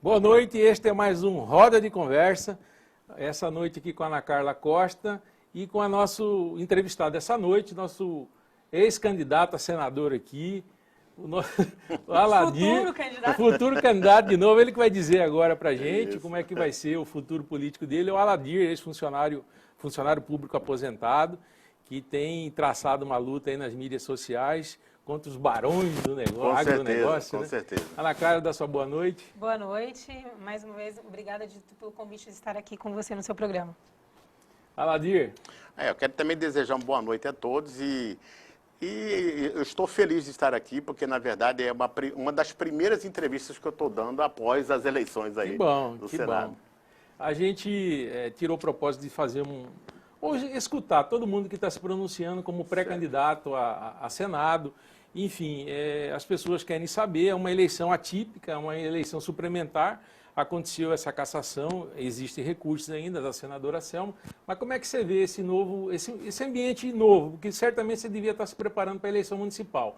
Boa noite, este é mais um Roda de Conversa, essa noite aqui com a Ana Carla Costa e com a nosso entrevistado essa noite, nosso ex-candidato a senador aqui, o Aladir, o futuro candidato de novo, ele que vai dizer agora pra gente como é que vai ser o futuro político dele, o Aladir, ex-funcionário público aposentado, que tem traçado uma luta aí nas mídias sociais contra os barões do negócio, agronegócio, com né? certeza. Ana Clara, dá sua boa noite. Boa noite. Mais uma vez, obrigada pelo convite de estar aqui com você no seu programa. Aladir. Eu quero também desejar uma boa noite a todos e eu estou feliz de estar aqui, porque, na verdade, é uma das primeiras entrevistas que eu estou dando após as eleições aí do Senado. Bom. A gente tirou o propósito de fazer hoje escutar todo mundo que está se pronunciando como pré-candidato a Senado. Enfim, as pessoas querem saber, é uma eleição atípica, uma eleição suplementar, aconteceu essa cassação, existem recursos ainda da senadora Selma, mas como é que você vê esse ambiente novo, porque certamente você devia estar se preparando para a eleição municipal.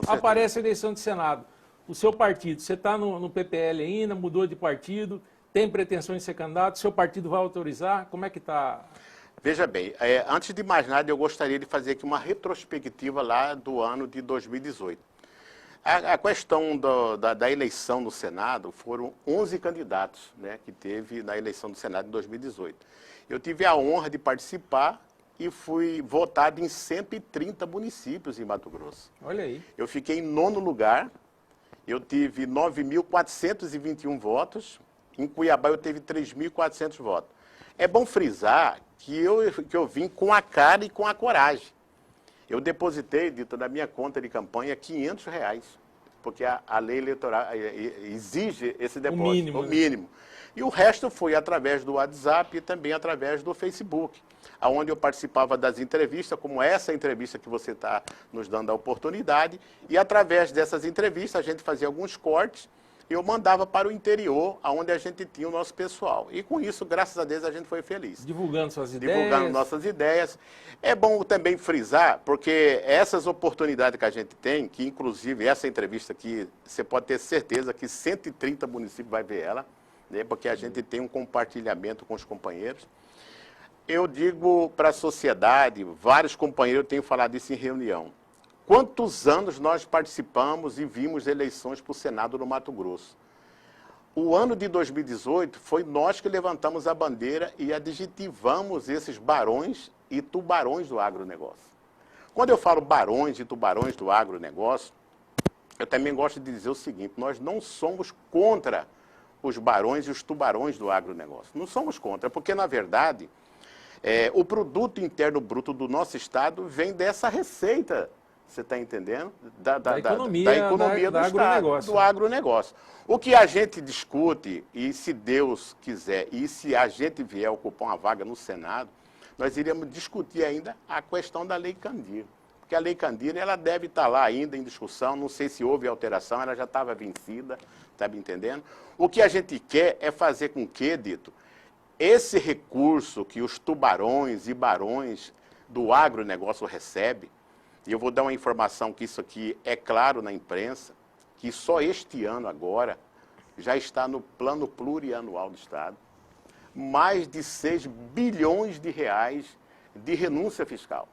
Aparece a eleição de Senado, o seu partido, você está no PPL ainda, mudou de partido, tem pretensões de ser candidato, seu partido vai autorizar, como é que está? Veja bem, antes de mais nada, eu gostaria de fazer aqui uma retrospectiva lá do ano de 2018. A questão da eleição no Senado, foram 11 candidatos, né, que teve na eleição do Senado em 2018. Eu tive a honra de participar e fui votado em 130 municípios em Mato Grosso. Olha aí. Eu fiquei em 9º lugar, eu tive 9.421 votos, em Cuiabá eu tive 3.400 votos. É bom frisar que eu vim com a cara e com a coragem. Eu depositei, dito na minha conta de campanha, R$500, porque a lei eleitoral exige esse depósito, o mínimo. E o resto foi através do WhatsApp e também através do Facebook, onde eu participava das entrevistas, como essa entrevista que você está nos dando a oportunidade, e através dessas entrevistas a gente fazia alguns cortes, eu mandava para o interior, onde a gente tinha o nosso pessoal. E com isso, graças a Deus, a gente foi feliz. Divulgando suas ideias. Divulgando nossas ideias. É bom também frisar, porque essas oportunidades que a gente tem, que inclusive essa entrevista aqui, você pode ter certeza que 130 municípios vai ver ela, né, porque a gente tem um compartilhamento com os companheiros. Eu digo para a sociedade, vários companheiros têm falado isso em reunião. Quantos anos nós participamos e vimos eleições para o Senado no Mato Grosso? O ano de 2018 foi nós que levantamos a bandeira e adjetivamos esses barões e tubarões do agronegócio. Quando eu falo barões e tubarões do agronegócio, eu também gosto de dizer o seguinte, nós não somos contra os barões e os tubarões do agronegócio. Não somos contra, porque, na verdade, o produto interno bruto do nosso estado vem dessa receita. Você está entendendo? Da economia do Estado, do agronegócio. O que a gente discute, e se Deus quiser, e se a gente vier ocupar uma vaga no Senado, nós iremos discutir ainda a questão da Lei Candir. Porque a Lei Candir, ela deve estar lá ainda em discussão, não sei se houve alteração, ela já estava vencida, está me entendendo? O que a gente quer é fazer com que, Dito, esse recurso que os tubarões e barões do agronegócio recebem, e eu vou dar uma informação que isso aqui é claro na imprensa, que só este ano agora já está no plano plurianual do Estado, mais de 6 bilhões de reais de renúncia fiscal.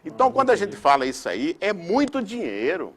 Então, quando a gente fala isso aí, é muito dinheiro.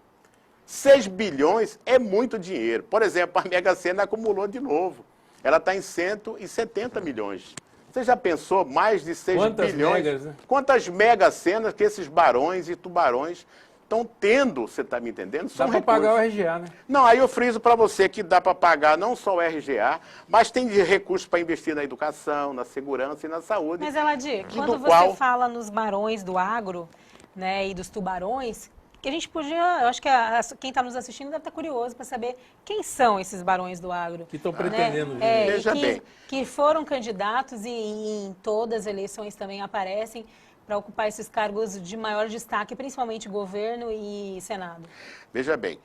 6 bilhões é muito dinheiro. Por exemplo, a Mega Sena acumulou de novo. Ela está em 170 milhões. Você já pensou mais de 6 bilhões? Megas, né? Quantas mega cenas que esses barões e tubarões estão tendo, você está me entendendo? Dá para pagar o RGA, né? Não, aí eu friso para você que dá para pagar não só o RGA, mas tem recursos para investir na educação, na segurança e na saúde. Mas, Aladir, quando você fala nos barões do agro, né, e dos tubarões, que a gente podia, eu acho que quem está nos assistindo deve estar curioso para saber quem são esses barões do agro. Que estão pretendendo vir. Veja bem. Que foram candidatos e em todas as eleições também aparecem para ocupar esses cargos de maior destaque, principalmente governo e Senado. Veja bem,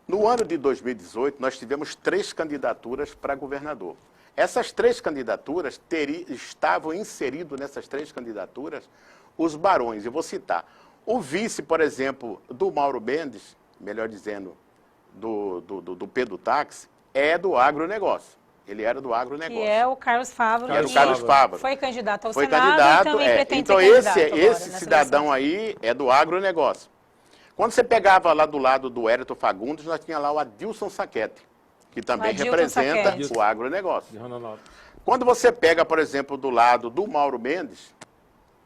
no ano de 2018 nós tivemos 3 candidaturas para governador. Essas 3 candidaturas estavam inseridos nessas 3 candidaturas os barões, eu vou citar. O vice, por exemplo, do Mauro Mendes, melhor dizendo, do Pedro Táxi, é do agronegócio. Ele era do agronegócio. Que é o Carlos Fávaro. Que era o Carlos Fávaro. Foi candidato ao Foi Senado candidato, e também pretende então ser candidato agora, esse nessa cidadão eleição. aí é do agronegócio. Quando você pegava lá do lado do Hérito Fagundes, nós tinha lá o Adilson Saquete, que também Adilson representa Saquete. o agronegócio. De Rondonópolis. Quando você pega, por exemplo, do lado do Mauro Mendes,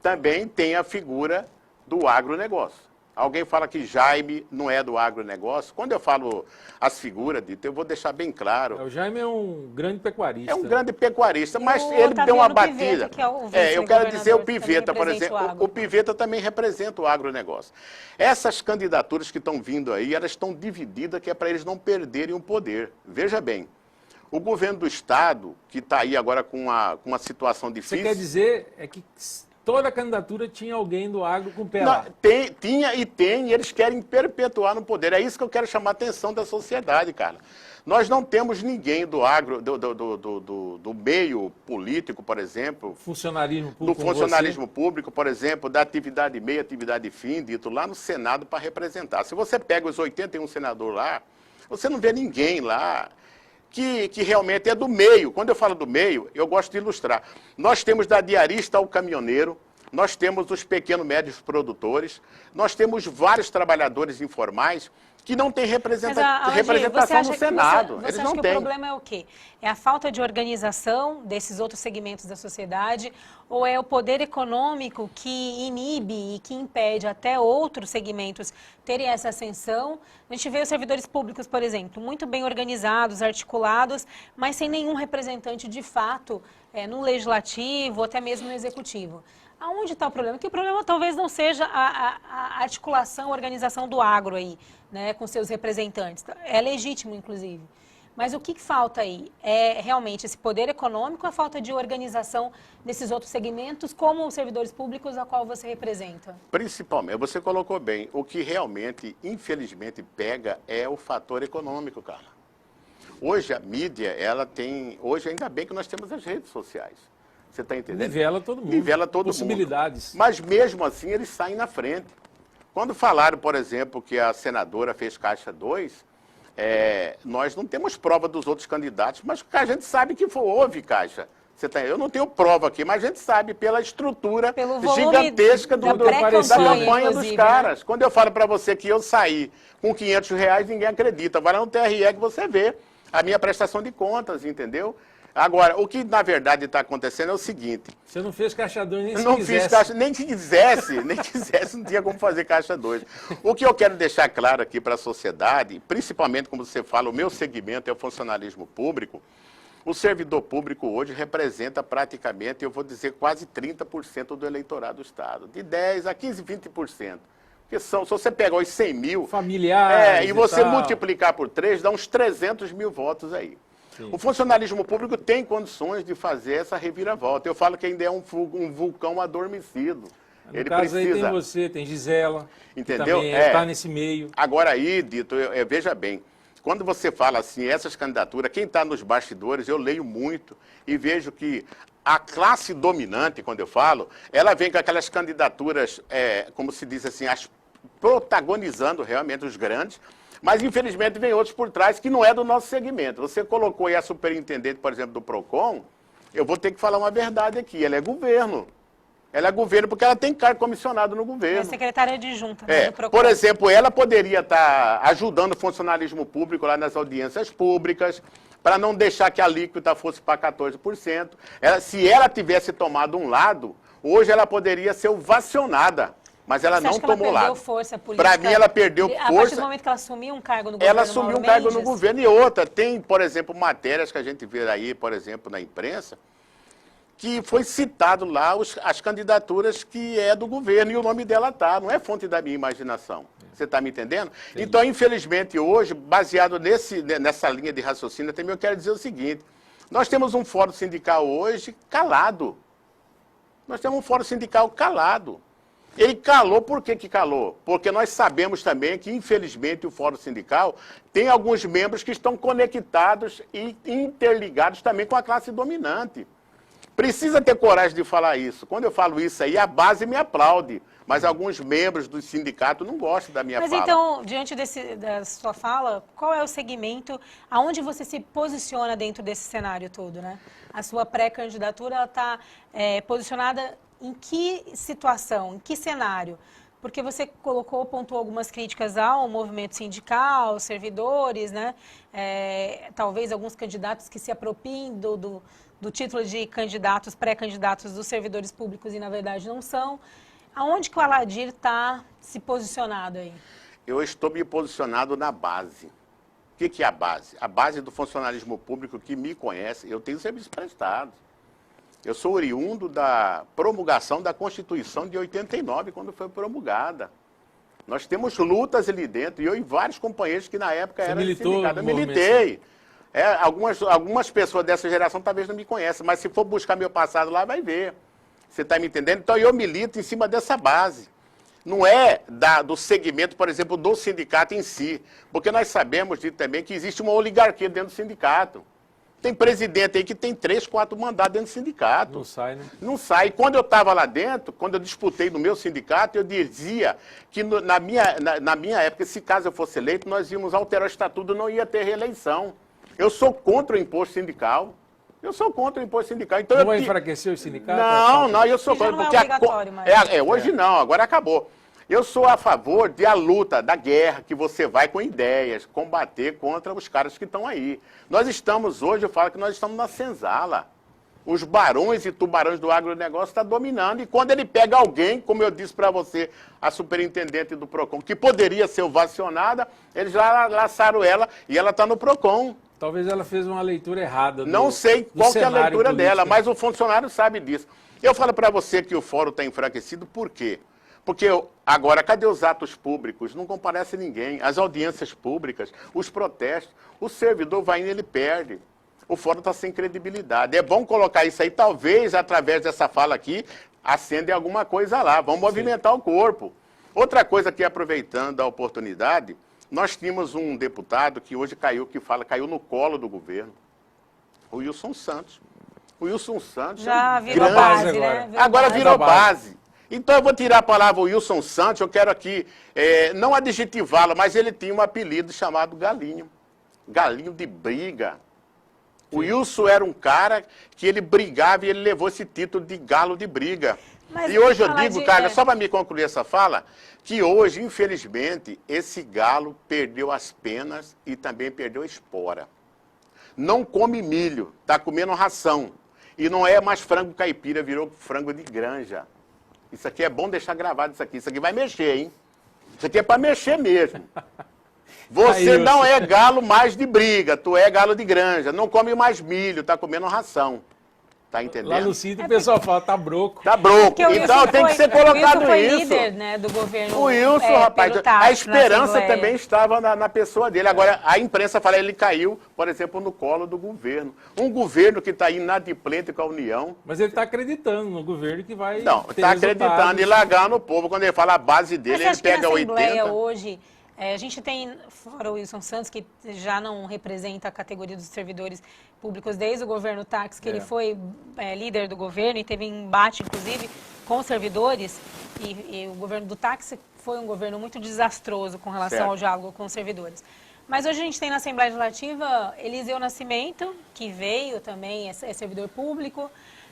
também tem a figura do agronegócio. Alguém fala que Jaime não é do agronegócio. Quando eu falo as figuras, Dito, eu vou deixar bem claro. O Jaime é um grande pecuarista. É um grande pecuarista, mas o ele deu uma Otaviano batida. Pivetta, que é o Eu quero dizer o vice-governador, que Pivetta, também por representa o exemplo. agro. O Pivetta também representa o agronegócio. Essas candidaturas que estão vindo aí, elas estão divididas, que é para eles não perderem o poder. Veja bem, o governo do Estado, que está aí agora com uma situação Você difícil... quer dizer que toda candidatura tinha alguém do agro com pé lá? Tinha e tem, e eles querem perpetuar no poder. É isso que eu quero chamar a atenção da sociedade, cara. Nós não temos ninguém do agro, do meio político, por exemplo, Funcionarismo do público. como funcionalismo público, por exemplo, da atividade meio, atividade fim, Dito, lá no Senado para representar. Se você pega os 81 senadores lá, você não vê ninguém lá que realmente é do meio. Quando eu falo do meio, eu gosto de ilustrar. Nós temos da diarista ao caminhoneiro, nós temos os pequenos e médios produtores, nós temos vários trabalhadores informais que não têm representação no Senado. Eles não têm. têm. O problema é o quê? É a falta de organização desses outros segmentos da sociedade ou é o poder econômico que inibe e que impede até outros segmentos terem essa ascensão? A gente vê os servidores públicos, por exemplo, muito bem organizados, articulados, mas sem nenhum representante de fato no legislativo ou até mesmo no executivo. Aonde está o problema? Que o problema talvez não seja a articulação, a organização do agro aí, né, com seus representantes. É legítimo, inclusive. Mas o que falta aí? É realmente esse poder econômico ou a falta de organização desses outros segmentos, como os servidores públicos a qual você representa? Principalmente, você colocou bem, o que realmente, infelizmente, pega é o fator econômico, cara. Hoje a mídia, hoje ainda bem que nós temos as redes sociais. Você está entendendo? Nivela todo mundo. Nivela todo Possibilidades. mundo. Mas mesmo assim eles saem na frente. Quando falaram, por exemplo, que a senadora fez Caixa 2, nós não temos prova dos outros candidatos, mas a gente sabe que houve Caixa. Eu não tenho prova aqui, mas a gente sabe pela estrutura gigantesca da campanha dos caras. Né? Quando eu falo para você que eu saí com R$500, ninguém acredita. Vai lá no TRE que você vê a minha prestação de contas, entendeu? Agora, o que na verdade está acontecendo é o seguinte... Você não fez Caixa 2 nem se não quisesse. Fiz caixa, nem quisesse, não tinha como fazer Caixa 2. O que eu quero deixar claro aqui para a sociedade, principalmente como você fala, o meu segmento é o funcionalismo público, o servidor público hoje representa praticamente, eu vou dizer, quase 30% do eleitorado do Estado, de 10% a 15%, 20%. Porque se você pegar os 100 mil... Familiares e você multiplicar por 3, dá uns 300 mil votos aí. Sim. O funcionalismo público tem condições de fazer essa reviravolta. Eu falo que ainda é um vulcão adormecido. No caso aí tem você, tem Gisela, entendeu? Que também está nesse meio. Agora aí, Dito, veja bem, quando você fala assim, essas candidaturas, quem está nos bastidores, eu leio muito e vejo que a classe dominante, quando eu falo, ela vem com aquelas candidaturas, como se diz assim, protagonizando realmente os grandes, mas, infelizmente, vem outros por trás que não é do nosso segmento. Você colocou aí a superintendente, por exemplo, do PROCON, eu vou ter que falar uma verdade aqui, ela é governo. Ela é governo porque ela tem cargo comissionado no governo. É secretária adjunta do PROCON. Por exemplo, ela poderia estar ajudando o funcionalismo público lá nas audiências públicas, para não deixar que a alíquota fosse para 14%. Se ela tivesse tomado um lado, hoje ela poderia ser ovacionada. Mas ela não tomou lado. Para mim, ela perdeu força. A partir do momento que ela assumiu um cargo no governo. Ela assumiu um cargo no governo. E outra, tem, por exemplo, matérias que a gente vê aí, por exemplo, na imprensa, que foi citado lá as candidaturas que é do governo e o nome dela tá. Não é fonte da minha imaginação. Você está me entendendo? Sim. Então, infelizmente, hoje, baseado nessa linha de raciocínio, também eu quero dizer o seguinte. Nós temos um fórum sindical hoje calado. Nós temos um fórum sindical calado. Ele calou, por que calou? Porque nós sabemos também que, infelizmente, o Fórum Sindical tem alguns membros que estão conectados e interligados também com a classe dominante. Precisa ter coragem de falar isso. Quando eu falo isso aí, a base me aplaude. Mas alguns membros do sindicato não gostam da minha fala. Mas então, diante da sua fala, qual é o segmento, aonde você se posiciona dentro desse cenário todo, né? A sua pré-candidatura, ela está posicionada em que situação, em que cenário? Porque você pontuou algumas críticas ao movimento sindical, aos servidores, né? Talvez alguns candidatos que se apropiem do título de candidatos, pré-candidatos dos servidores públicos e, na verdade, não são. Aonde que o Aladir está se posicionado aí? Eu estou me posicionado na base. O que é a base? A base do funcionalismo público que me conhece, eu tenho serviço prestado. Eu sou oriundo da promulgação da Constituição de 89, quando foi promulgada. Nós temos lutas ali dentro, e eu e vários companheiros que na época eram sindicatos. Eu militei. Algumas pessoas dessa geração talvez não me conheçam, mas se for buscar meu passado lá, vai ver. Você está me entendendo? Então eu milito em cima dessa base. Não é do segmento, por exemplo, do sindicato em si. Porque nós sabemos também que existe uma oligarquia dentro do sindicato. Tem presidente aí que tem 3, 4 mandatos dentro do sindicato. Não sai, né? Não sai. Quando eu estava lá dentro, quando eu disputei no meu sindicato, eu dizia que na minha época, se caso eu fosse eleito, nós íamos alterar o estatuto, não ia ter reeleição. Eu sou contra o imposto sindical. Eu sou contra o imposto sindical. Então, não vai enfraquecer os sindicatos? Não, eu sou contra. Não é obrigatório, mas... Hoje não, agora acabou. Eu sou a favor da luta, da guerra, que você vai com ideias, combater contra os caras que estão aí. Nós estamos hoje, eu falo que nós estamos na senzala. Os barões e tubarões do agronegócio estão dominando. E quando ele pega alguém, como eu disse para você, a superintendente do PROCON, que poderia ser ovacionada, eles já laçaram ela e ela está no PROCON. Talvez ela fez uma leitura errada. Não sei qual que é a leitura político dela, mas o funcionário sabe disso. Eu falo para você que o fórum está enfraquecido, por quê? Porque agora, cadê os atos públicos? Não comparece ninguém. As audiências públicas, os protestos, o servidor vai indo, ele perde. O fórum está sem credibilidade. É bom colocar isso aí, talvez, através dessa fala aqui, acende alguma coisa lá. Vamos movimentar o corpo. Outra coisa que, aproveitando a oportunidade, nós tínhamos um deputado que hoje caiu no colo do governo, o Wilson Santos. O Wilson Santos já virou base, né? Agora virou base. Então eu vou tirar a palavra Wilson Santos, eu quero aqui, não adjetivá-lo, mas ele tinha um apelido chamado Galinho. Galinho de briga. O Wilson era um cara que ele brigava e ele levou esse título de galo de briga. Mas e hoje eu digo, Carla, só para me concluir essa fala, que hoje, infelizmente, esse galo perdeu as penas e também perdeu a espora. Não come milho, está comendo ração. E não é mais frango caipira, virou frango de granja. Isso aqui é bom deixar gravado isso aqui vai mexer, hein? Isso aqui é para mexer mesmo. Você não é galo mais de briga, tu é galo de granja. Não come mais milho, tá comendo ração. Tá entendendo? Lá no sítio o pessoal fala, tá broco. Tá broco. Então tem que ser colocado foi isso. Líder, né, do governo. O Wilson, rapaz, a esperança também estava na pessoa dele. Agora, a imprensa fala, ele caiu, por exemplo, no colo do governo. Um governo que está inadimplente com a União. Mas ele está acreditando no governo que vai. Não, está acreditando e largando o povo. Quando ele fala a base dele, ele pega 80. Hoje, a gente tem, fora o Wilson Santos, que já não representa a categoria dos servidores públicos desde o governo Táxi, que ele foi líder do governo e teve embate, inclusive, com os servidores. E o governo do Táxi foi um governo muito desastroso com relação ao diálogo com os servidores. Mas hoje a gente tem na Assembleia Legislativa Eliseu Nascimento, que veio também, é servidor público.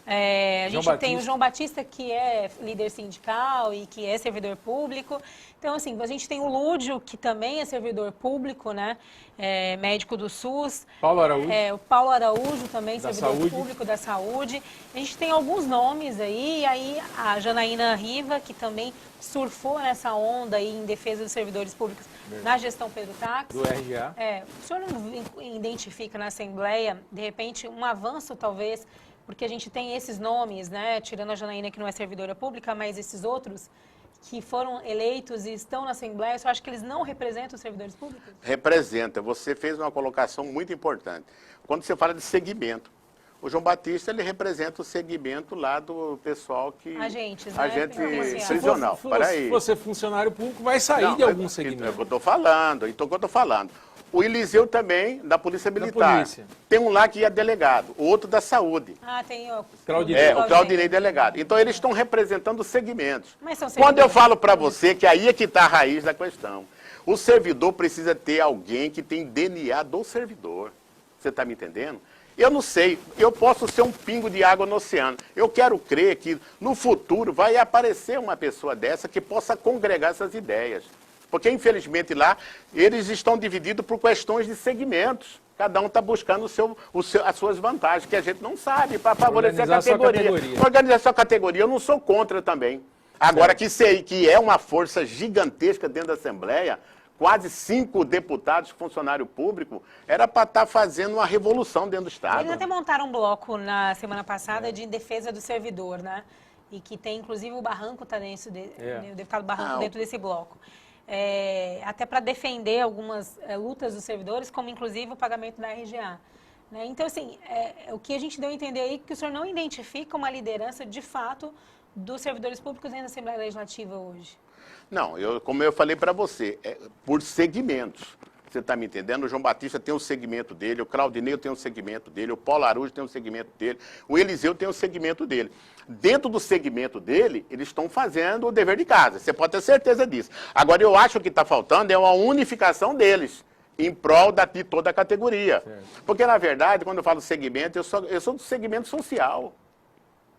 A gente tem o João Batista, que é líder sindical e que é servidor público. Então, assim, a gente tem o Lúdio, que também é servidor público, né? Médico do SUS. Paulo Araújo. O Paulo Araújo também, servidor saúde. público da saúde. A gente tem alguns nomes aí. E aí a Janaína Riva, que também surfou nessa onda aí em defesa dos servidores públicos na gestão Pedro Táxi. Do RGA. O senhor não identifica na Assembleia, de repente, um avanço, talvez, porque a gente tem esses nomes, né, tirando a Janaína, que não é servidora pública, mas esses outros que foram eleitos e estão na Assembleia, eu acho que eles não representam os servidores públicos? Representa. Você fez uma colocação muito importante. Quando você fala de segmento, o João Batista, ele representa o segmento lá do pessoal que... Agentes, né? Agente Policial. prisional. Se você é funcionário público, vai sair de algum segmento. É o que eu estou falando, então o que eu estou falando. O Eliseu também, da Polícia Militar. polícia. Tem um lá que é delegado, o outro da Saúde. Ah, tem o Claudinei. O Claudinei delegado. Então, eles estão representando os segmentos. Mas são Quando eu servidores. falo para você que aí é que está a raiz da questão. O servidor precisa ter alguém que tem DNA do servidor. Você está me entendendo? Eu não sei, eu posso ser um pingo de água no oceano. Eu quero crer que no futuro vai aparecer uma pessoa dessa que possa congregar essas ideias. Porque, infelizmente, lá, eles estão divididos por questões de segmentos. Cada um está buscando as suas vantagens, que a gente não sabe, para favorecer a categoria. Organizar sua categoria, eu não sou contra também. Agora, que é uma força gigantesca dentro da Assembleia, quase 5 deputados, funcionário público, era para estar fazendo uma revolução dentro do Estado. Eles até montaram um bloco na semana passada de defesa do servidor, né? E que tem, inclusive, o Barranco está dentro, o deputado Barranco dentro desse bloco. Até para defender algumas lutas dos servidores, como inclusive o pagamento da RGA. Né? Então, assim, o que a gente deu a entender aí é que o senhor não identifica uma liderança, de fato, dos servidores públicos dentro da Assembleia Legislativa hoje. Não, como eu falei para você, por segmentos. Você está me entendendo? O João Batista tem um segmento dele, o Claudinei tem um segmento dele, o Paulo Araújo tem um segmento dele, o Eliseu tem um segmento dele. Dentro do segmento dele, eles estão fazendo o dever de casa, você pode ter certeza disso. Agora, eu acho que o que está faltando é uma unificação deles, em prol de toda a categoria. Certo. Porque, na verdade, quando eu falo segmento, eu sou do segmento social.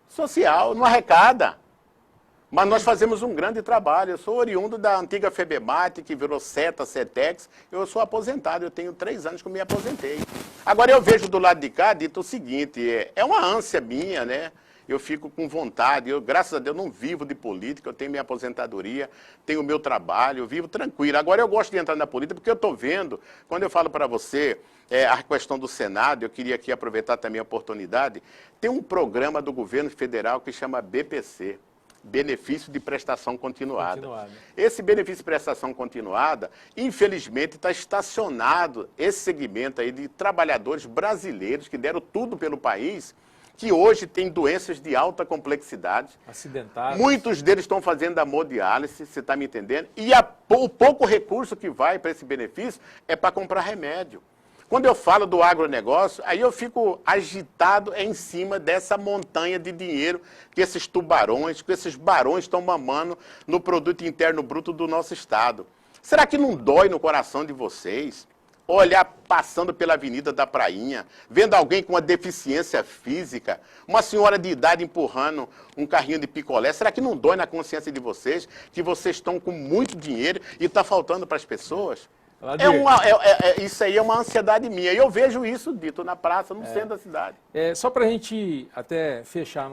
Social, não arrecada. Mas nós fazemos um grande trabalho. Eu sou oriundo da antiga FEBEMAT, que virou CETA, CETEX. Eu sou aposentado, eu tenho 3 anos que eu me aposentei. Agora eu vejo do lado de cá, dito o seguinte, é uma ânsia minha, né? Eu fico com vontade, graças a Deus, não vivo de política, eu tenho minha aposentadoria, tenho o meu trabalho, eu vivo tranquilo. Agora eu gosto de entrar na política porque eu estou vendo, quando eu falo para você, a questão do Senado, eu queria aqui aproveitar também a oportunidade, tem um programa do governo federal que chama BPC. Benefício de prestação continuada. Esse benefício de prestação continuada, infelizmente, está estacionado esse segmento aí de trabalhadores brasileiros que deram tudo pelo país, que hoje tem doenças de alta complexidade. Acidentados. Muitos deles estão fazendo hemodiálise, você está me entendendo? E o pouco recurso que vai para esse benefício é para comprar remédio. Quando eu falo do agronegócio, aí eu fico agitado em cima dessa montanha de dinheiro que esses tubarões, que esses barões estão mamando no produto interno bruto do nosso Estado. Será que não dói no coração de vocês olhar passando pela Avenida da Prainha, vendo alguém com uma deficiência física, uma senhora de idade empurrando um carrinho de picolé? Será que não dói na consciência de vocês que vocês estão com muito dinheiro e está faltando para as pessoas? Isso aí é uma ansiedade minha. E eu vejo isso dito na praça, no centro da cidade. Só para a gente até fechar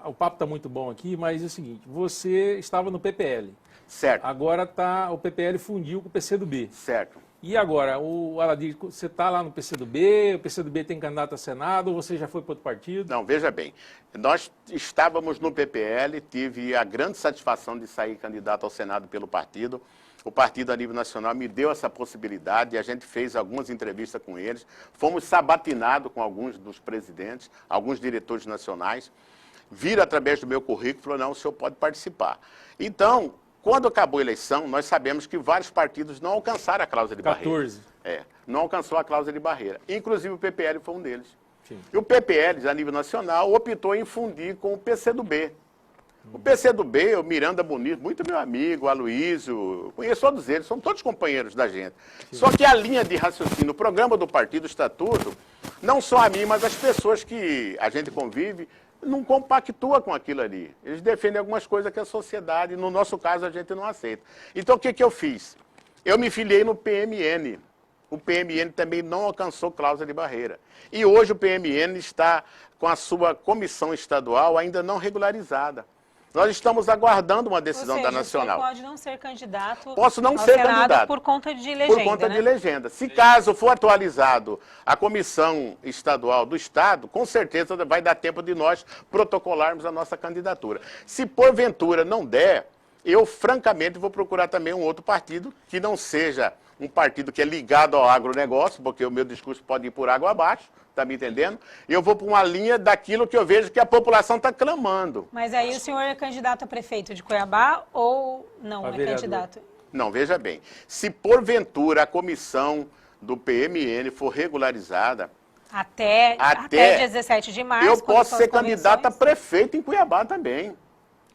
o papo está muito bom aqui, mas é o seguinte, você estava no PPL. Certo. Agora o PPL fundiu com o PCdoB. Certo. E agora, o Aladir, você está lá no PCdoB, o PCdoB tem candidato a Senado, ou você já foi para outro partido? Não, veja bem, nós estávamos no PPL, tive a grande satisfação de sair candidato ao Senado pelo partido. O partido a nível nacional me deu essa possibilidade e a gente fez algumas entrevistas com eles. Fomos sabatinados com alguns dos presidentes, alguns diretores nacionais. Viram através do meu currículo e falaram, não, o senhor pode participar. Então, quando acabou a eleição, nós sabemos que vários partidos não alcançaram a cláusula de 14. barreira. Não alcançou a cláusula de barreira. Inclusive o PPL foi um deles. Sim. E o PPL, a nível nacional, optou em fundir com o PCdoB. O PCdoB, o Miranda Bonito, muito meu amigo, o Aloysio, conheço todos eles, são todos companheiros da gente. Sim. Só que a linha de raciocínio, o programa do partido, o estatuto, não só a mim, mas as pessoas que a gente convive, não compactua com aquilo ali. Eles defendem algumas coisas que a sociedade, no nosso caso, a gente não aceita. Então, o que eu fiz? Eu me filiei no PMN. O PMN também não alcançou cláusula de barreira. E hoje o PMN está com a sua comissão estadual ainda não regularizada. Nós estamos aguardando uma decisão da Nacional. Você pode não ser candidato Posso não ser candidato por conta de legenda, por conta de legenda. Se caso for atualizado a comissão estadual do Estado, com certeza vai dar tempo de nós protocolarmos a nossa candidatura. Se porventura não der, eu francamente vou procurar também um outro partido que não seja um partido que é ligado ao agronegócio, porque o meu discurso pode ir por água abaixo, está me entendendo? Eu vou para uma linha daquilo que eu vejo que a população está clamando. Mas aí o senhor é candidato a prefeito de Cuiabá ou não é candidato? Não, veja bem, se porventura a comissão do PMN for regularizada, Até dia 17 de março. eu quando posso são ser as candidato a convenções. prefeito em Cuiabá também.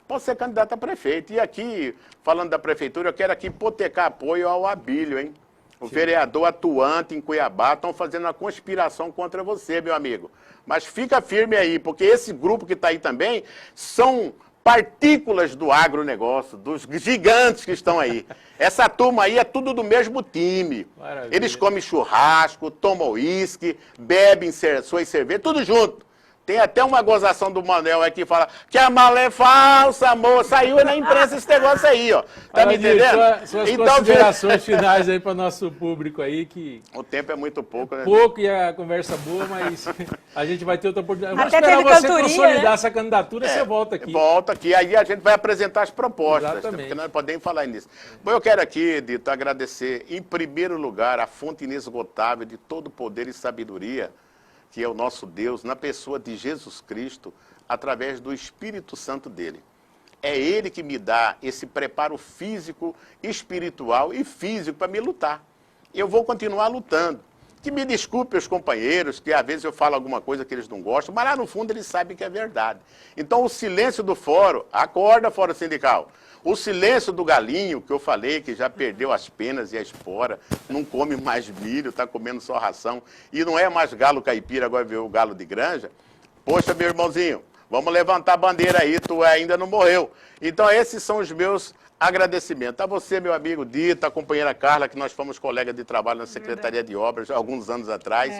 Posso ser candidato a prefeito. E aqui, falando da prefeitura, eu quero aqui hipotecar apoio ao Abílio, hein? O vereador atuante em Cuiabá estão fazendo uma conspiração contra você, meu amigo. Mas fica firme aí, porque esse grupo que está aí também são partículas do agronegócio, dos gigantes que estão aí. Essa turma aí é tudo do mesmo time. Maravilha. Eles comem churrasco, tomam uísque, bebem suas cervejas, tudo junto. Tem até uma gozação do Manuel aqui que fala que a mala é falsa, amor. Saiu na imprensa esse negócio aí, ó. Tá me Aradinho, entendendo? Suas Então, considerações finais aí para o nosso público aí, que o tempo é muito pouco, né? pouco e a conversa boa, mas a gente vai ter outra oportunidade. Vamos Até esperar teve você cantoria, consolidar né? essa candidatura e você volta aqui. Volta aqui, aí a gente vai apresentar as propostas, Exatamente. porque nós não podemos falar nisso. Bom, eu quero aqui, Dito, agradecer, em primeiro lugar, a fonte inesgotável de todo poder e sabedoria, que é o nosso Deus, na pessoa de Jesus Cristo, através do Espírito Santo dele. É ele que me dá esse preparo físico, espiritual e físico para me lutar. Eu vou continuar lutando. Que me desculpe os companheiros, que às vezes eu falo alguma coisa que eles não gostam, mas lá no fundo eles sabem que é verdade. Então o silêncio do fórum, acorda, fórum sindical. O silêncio do galinho, que eu falei, que já perdeu as penas e a espora, não come mais milho, está comendo só ração, e não é mais galo caipira, agora veio o galo de granja. Poxa, meu irmãozinho, vamos levantar a bandeira aí, tu ainda não morreu. Então esses são os meus agradecimentos. A você, meu amigo Dito, a companheira Carla, que nós fomos colegas de trabalho na Secretaria de Obras alguns anos atrás.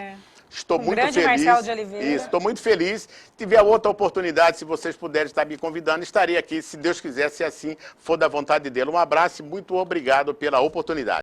Estou muito grande feliz. Marcelo de Oliveira. Isso, estou muito feliz. Se tiver outra oportunidade, se vocês puderem estar me convidando, estarei aqui, se Deus quiser, se assim for da vontade dele. Um abraço e muito obrigado pela oportunidade.